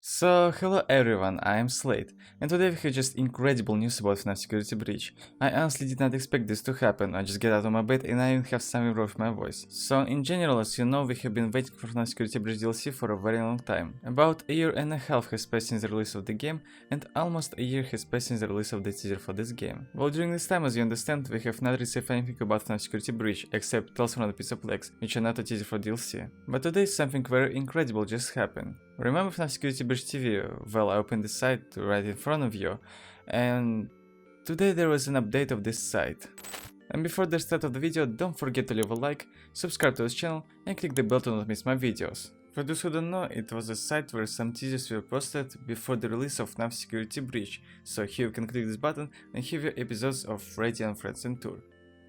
So, hello everyone, I am Slate, and today we have just incredible news about Fnaf security breach. I honestly did not expect this to happen. I just get out of my bed and I even have some improve with my voice. So, in general, as you know, we have been waiting for Fnaf security breach DLC for a very long time. About a year and a half has passed since the release of the game, and almost a year has passed since the release of the teaser for this game. Well, during this time, as you understand, we have not received anything about Fnaf security breach, except tales from the piece of legs, which are not a teaser for DLC. But today something very incredible just happened. Remember Fnaf Security Breach TV? Well, I opened the site right in front of you, and today there was an update of this site. And before the start of the video, don't forget to leave a like, subscribe to this channel, and click the bell to not miss my videos. For those who don't know, it was a site where some teasers were posted before the release of Fnaf Security Breach, so here you can click this button and have your episodes of Radiant Friends and Tour.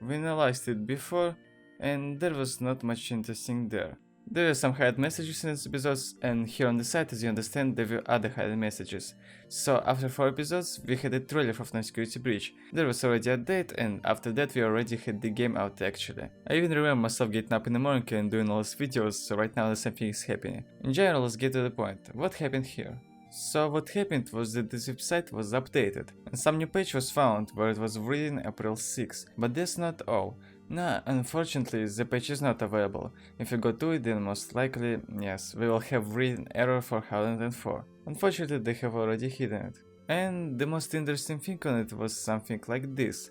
We analyzed it before, and there was not much interesting there. There are some hidden messages in these episodes, and here on the site, as you understand, there were other hidden messages. So after 4 episodes, we had a trailer for Fnaf Security Breach. There was already a date, and after that we already had the game out actually. I even remember myself getting up in the morning and doing all these videos, so right now the same thing is happening. In general, let's get to the point. What happened here? So what happened was that this website was updated, and some new page was found where it was written April 6, but that's not all. No, unfortunately, the page is not available. If you go to it, then most likely, yes, we will have written error 404. Unfortunately, they have already hidden it. And the most interesting thing on it was something like this.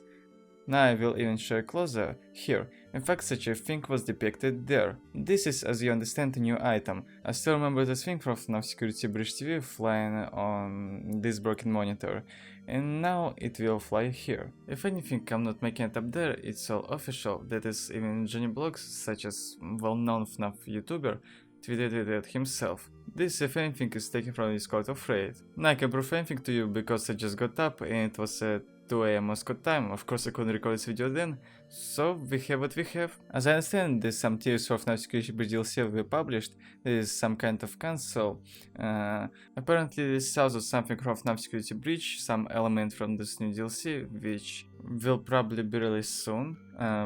Now I will even show closer, here. In fact, such a thing was depicted there. This is, as you understand, a new item. I still remember this thing from Fnaf Security Breach TV flying on this broken monitor, and now it will fly here. If anything, I'm not making it up there, it's all official. That is, even Johnny Blogs, such as well-known Fnaf YouTuber, tweeted it himself. This, if anything, is taken from Discord of Reddit. Now I can prove anything to you because I just got up and it was at 2 AM Moscow time. Of course I couldn't record this video then, so we have what we have. As I understand, there's some tiers for Fnaf Security Breach DLC will be published, there is some kind of console. Apparently this is also something from Fnaf Security Breach, some element from this new DLC, which will probably be released soon.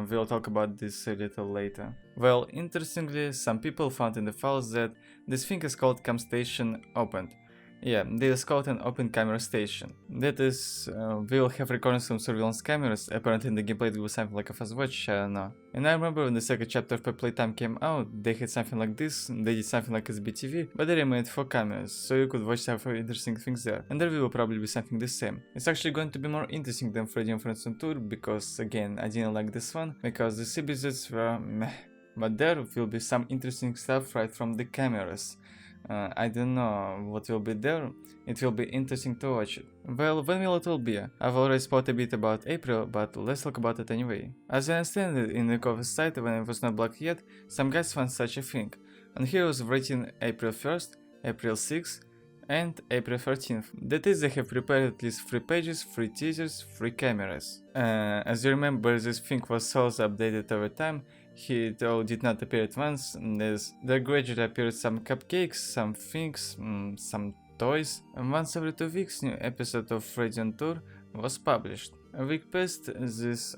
We'll talk about this a little later. Well, interestingly, some people found in the files that this thing is called Cam Station Opened. Yeah, this is called an open camera station. That is, we will have recordings from surveillance cameras. Apparently in the gameplay it will be something like a fast watch, I don't know. And I remember when the second chapter of Playtime came out, they had something like this, they did something like sbtv, but they made 4 cameras, so you could watch some interesting things there. And there will probably be something the same. It's actually going to be more interesting than Freddy and Friends on Tour, because again, I didn't like this one, because the episodes were meh. But there will be some interesting stuff right from the cameras. I don't know what will be there, it will be interesting to watch it. Well, when will it will be? I've already spoke a bit about April, but let's talk about it anyway. As I understand it, in the cover site when it was not blocked yet, some guys found such a thing. And here was written April 1st, April 6th, and April 13th. That is, they have prepared at least 3 pages, 3 teasers, 3 cameras. As you remember, this thing was also updated over time. It all did not appear at once, there gradually appeared some cupcakes, some things, some toys, and once every 2 weeks new episode of Radiant Tour was published. A week passed, this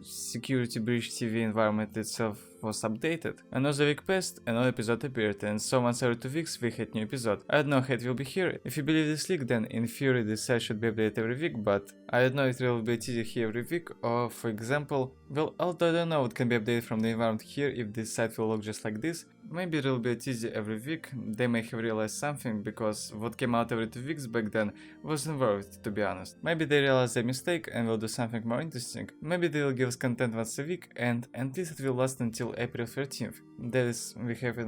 Security Breach TV environment itself was updated. Another week passed, another episode appeared, and so once every 2 weeks we had new episode. I don't know how it will be here. If you believe this leak, then in theory this site should be updated every week, but I don't know if it will be a teaser here every week, or for example, well, although I don't know what can be updated from the environment here if this site will look just like this, maybe it will be a teaser every week. They may have realized something, because what came out every 2 weeks back then wasn't worth it, to be honest. Maybe they realized their mistake and will do something more interesting. Maybe they will give us content once a week, and at least it will last until April 13th. That is, we have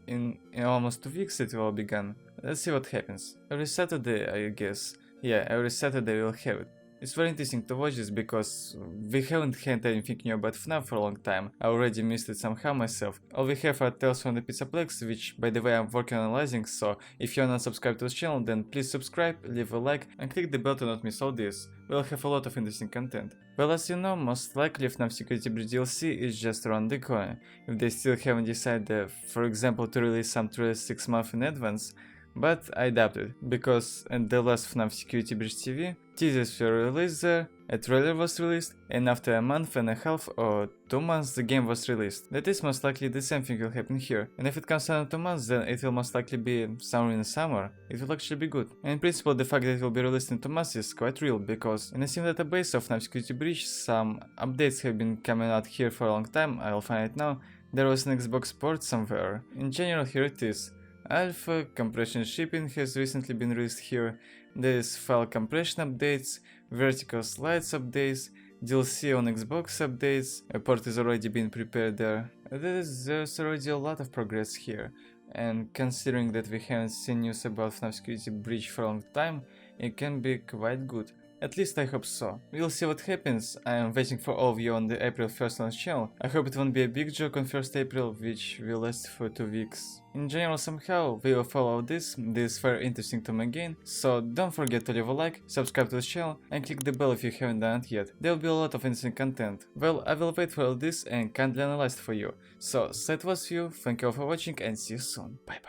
in almost 2 weeks it will be gone. Let's see what happens. Every Saturday, I guess. Yeah, every Saturday we'll have it. It's very interesting to watch this because we haven't had anything new about Fnaf for a long time. I already missed it somehow myself. All we have are tales from the Pizzaplex, which by the way I'm working on analyzing, so if you're not subscribed to this channel, then please subscribe, leave a like and click the bell to not miss all this. We'll have a lot of interesting content. Well, as you know, most likely Fnaf Security Breach DLC is just around the corner. If they still haven't decided, for example, to release some trailers 6 months in advance, but I doubt it, because at the last Fnaf Security Breach TV, teasers were released there, a trailer was released, and after a month and a half or 2 months the game was released. That is most likely the same thing will happen here, and if it comes out in 2 months then it will most likely be somewhere in the summer. It will actually be good. And in principle the fact that it will be released in 2 months is quite real, because in the Steam database of Fnaf Security Breach some updates have been coming out here for a long time. I'll find it now. There was an Xbox port somewhere. In general, here it is. Alpha compression shipping has recently been released here. There is file compression updates, vertical slides updates, DLC on Xbox updates. A port is already being prepared there. There's already a lot of progress here. And considering that we haven't seen news about Fnaf Security Breach for a long time, it can be quite good. At least I hope so. We'll see what happens. I am waiting for all of you on the April 1st launch channel. I hope it won't be a big joke on 1st April, which will last for 2 weeks. In general, somehow, we will follow this is very interesting to me again, so don't forget to leave a like, subscribe to the channel, and click the bell if you haven't done it yet. There will be a lot of interesting content. Well, I will wait for all this and kindly analyze it for you. So, that was you, thank you all for watching, and see you soon. Bye bye.